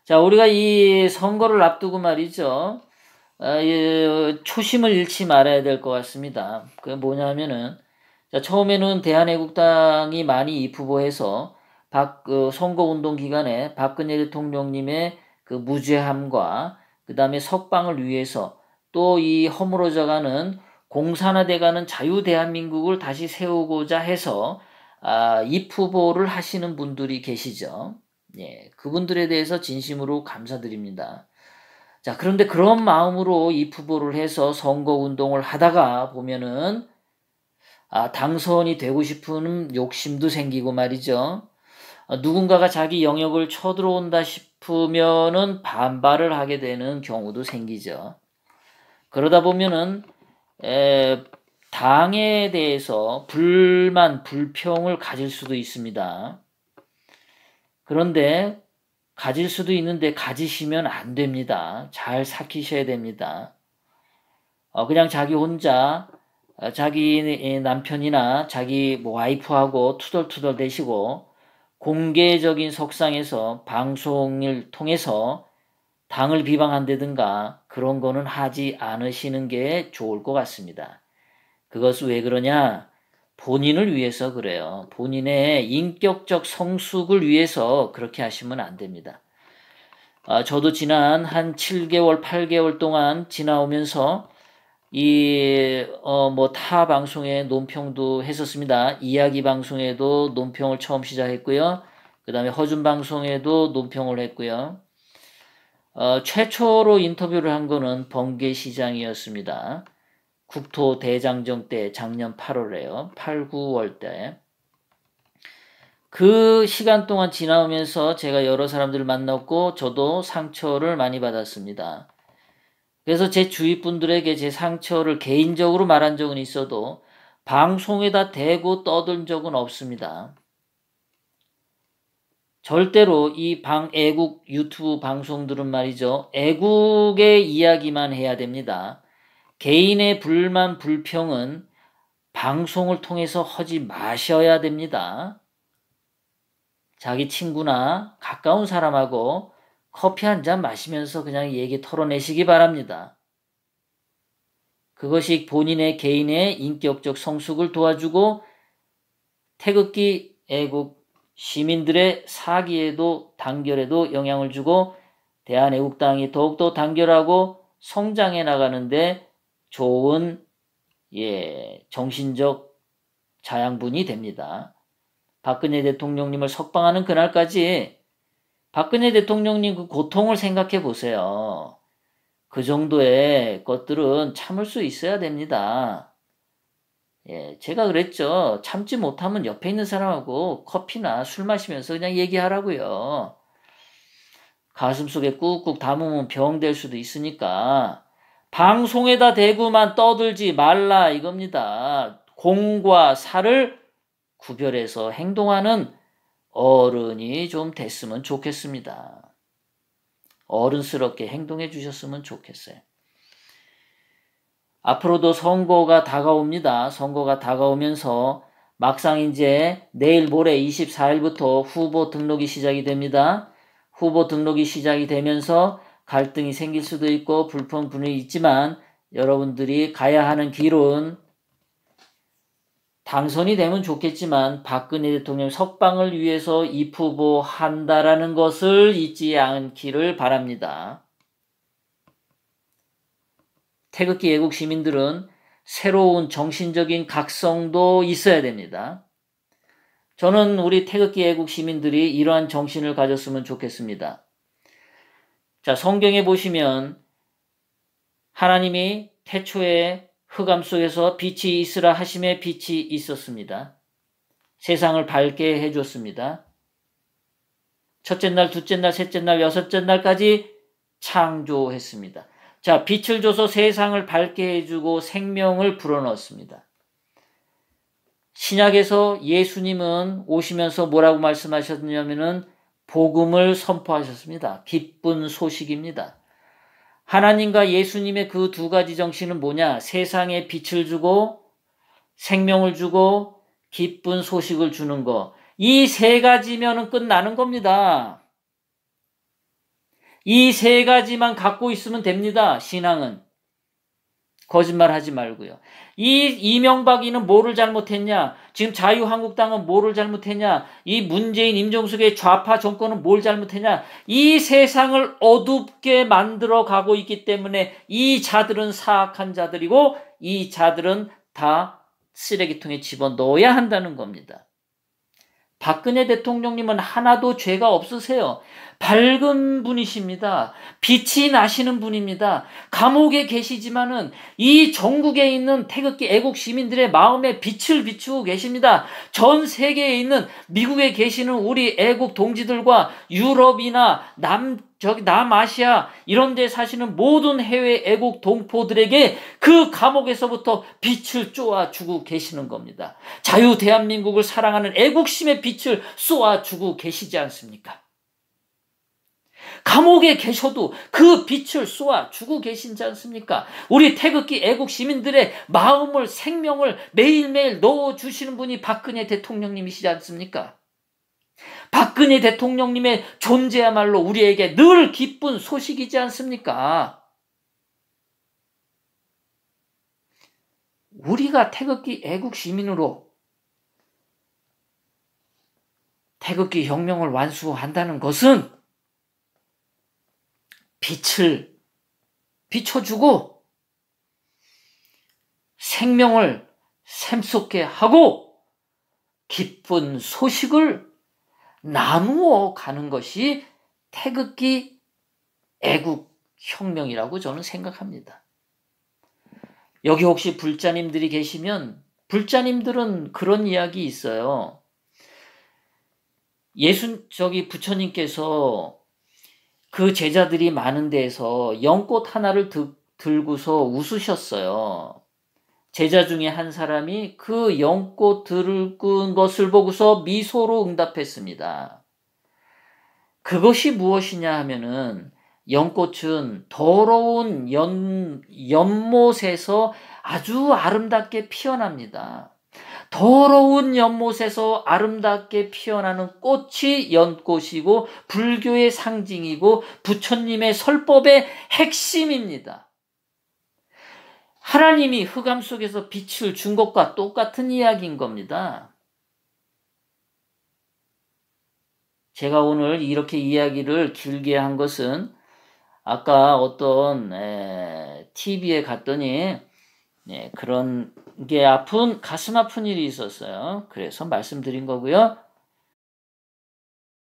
자, 우리가 이 선거를 앞두고 말이죠. 초심을 잃지 말아야 될 것 같습니다. 그게 뭐냐면은, 자, 처음에는 대한애국당이 많이 입후보해서 선거운동 기간에 박근혜 대통령님의 그 무죄함과 그 다음에 석방을 위해서 또 이 허물어져가는 공산화돼가는 자유대한민국을 다시 세우고자 해서 입후보를 하시는 분들이 계시죠. 예, 그분들에 대해서 진심으로 감사드립니다. 자, 그런데 그런 마음으로 입후보를 해서 선거운동을 하다가 보면은 당선이 되고 싶은 욕심도 생기고 말이죠. 누군가가 자기 영역을 쳐들어온다 싶으면은 반발을 하게 되는 경우도 생기죠. 그러다 보면은 당에 대해서 불만, 불평을 가질 수도 있습니다. 그런데 가질 수도 있는데 가지시면 안 됩니다. 잘 삭히셔야 됩니다. 그냥 자기 혼자 자기 남편이나 자기 와이프하고 투덜투덜 대시고 공개적인 석상에서 방송을 통해서 당을 비방한다든가 그런 거는 하지 않으시는 게 좋을 것 같습니다. 그것은 왜 그러냐? 본인을 위해서 그래요. 본인의 인격적 성숙을 위해서 그렇게 하시면 안 됩니다. 저도 지난 한 7개월, 8개월 동안 지나오면서 타 방송에 논평도 했었습니다. 이야기 방송에도 논평을 처음 시작했고요. 그 다음에 허준 방송에도 논평을 했고요. 최초로 인터뷰를 한 거는 번개시장이었습니다. 국토대장정 때 작년 8월에요. 8, 9월 때. 그 시간 동안 지나오면서 제가 여러 사람들을 만났고 저도 상처를 많이 받았습니다. 그래서 제 주위 분들에게 제 상처를 개인적으로 말한 적은 있어도 방송에다 대고 떠든 적은 없습니다. 절대로 이 애국 유튜브 방송들은 말이죠. 애국의 이야기만 해야 됩니다. 개인의 불만, 불평은 방송을 통해서 하지 마셔야 됩니다. 자기 친구나 가까운 사람하고 커피 한 잔 마시면서 그냥 얘기 털어내시기 바랍니다. 그것이 본인의 개인의 인격적 성숙을 도와주고 태극기 애국 시민들의 사기에도 단결에도 영향을 주고 대한애국당이 더욱더 단결하고 성장해 나가는데 좋은 정신적 자양분이 됩니다. 박근혜 대통령님을 석방하는 그날까지 박근혜 대통령님 그 고통을 생각해 보세요. 그 정도의 것들은 참을 수 있어야 됩니다. 제가 그랬죠. 참지 못하면 옆에 있는 사람하고 커피나 술 마시면서 그냥 얘기하라고요. 가슴속에 꾹꾹 담으면 병 될 수도 있으니까 방송에다 대고만 떠들지 말라 이겁니다. 공과 사를 구별해서 행동하는 어른이 좀 됐으면 좋겠습니다. 어른스럽게 행동해 주셨으면 좋겠어요. 앞으로도 선거가 다가옵니다. 선거가 다가오면서 막상 이제 내일 모레 24일부터 후보 등록이 시작이 됩니다. 후보 등록이 시작이 되면서 갈등이 생길 수도 있고 불평분이 있지만 여러분들이 가야 하는 길은 당선이 되면 좋겠지만 박근혜 대통령 석방을 위해서 입후보 한다라는 것을 잊지 않기를 바랍니다. 태극기 애국 시민들은 새로운 정신적인 각성도 있어야 됩니다. 저는 우리 태극기 애국 시민들이 이러한 정신을 가졌으면 좋겠습니다. 자, 성경에 보시면 하나님이 태초에 흑암 속에서 빛이 있으라 하심에 빛이 있었습니다. 세상을 밝게 해줬습니다. 첫째 날, 둘째 날, 셋째 날, 여섯째 날까지 창조했습니다. 자, 빛을 줘서 세상을 밝게 해주고 생명을 불어넣었습니다. 신약에서 예수님은 오시면서 뭐라고 말씀하셨냐면은 복음을 선포하셨습니다. 기쁜 소식입니다. 하나님과 예수님의 그 두 가지 정신은 뭐냐? 세상에 빛을 주고 생명을 주고 기쁜 소식을 주는 거. 이 세 가지면은 끝나는 겁니다. 이 세 가지만 갖고 있으면 됩니다. 신앙은. 거짓말 하지 말고요. 이 이명박이는 뭐를 잘못했냐? 지금 자유한국당은 뭐를 잘못했냐? 이 문재인, 임종석의 좌파 정권은 뭘 잘못했냐? 이 세상을 어둡게 만들어 가고 있기 때문에 이 자들은 사악한 자들이고 이 자들은 다 쓰레기통에 집어넣어야 한다는 겁니다. 박근혜 대통령님은 하나도 죄가 없으세요. 밝은 분이십니다. 빛이 나시는 분입니다. 감옥에 계시지만은 이 전국에 있는 태극기 애국 시민들의 마음에 빛을 비추고 계십니다. 전 세계에 있는 미국에 계시는 우리 애국 동지들과 유럽이나 남아시아 이런 데 사시는 모든 해외 애국 동포들에게 그 감옥에서부터 빛을 쏘아주고 계시는 겁니다. 자유 대한민국을 사랑하는 애국심의 빛을 쏘아주고 계시지 않습니까? 감옥에 계셔도 그 빛을 쏘아주고 계시지 않습니까? 우리 태극기 애국 시민들의 마음을, 생명을 매일매일 넣어주시는 분이 박근혜 대통령님이시지 않습니까? 박근혜 대통령님의 존재야말로 우리에게 늘 기쁜 소식이지 않습니까? 우리가 태극기 애국 시민으로 태극기 혁명을 완수한다는 것은 빛을 비춰주고 생명을 샘솟게 하고 기쁜 소식을 나누어 가는 것이 태극기 애국 혁명이라고 저는 생각합니다. 여기 혹시 불자님들이 계시면 불자님들은 그런 이야기 있어요. 부처님께서 그 제자들이 많은 데에서 연꽃 하나를 들고서 웃으셨어요. 제자 중에 한 사람이 그 연꽃 들은 것을 보고서 미소로 응답했습니다. 그것이 무엇이냐 하면은 연꽃은 더러운 연못에서 아주 아름답게 피어납니다. 더러운 연못에서 아름답게 피어나는 꽃이 연꽃이고 불교의 상징이고 부처님의 설법의 핵심입니다. 하나님이 흑암 속에서 빛을 준 것과 똑같은 이야기인 겁니다. 제가 오늘 이렇게 이야기를 길게 한 것은 아까 어떤 TV에 갔더니 그런 게 가슴 아픈 일이 있었어요. 그래서 말씀드린 거고요.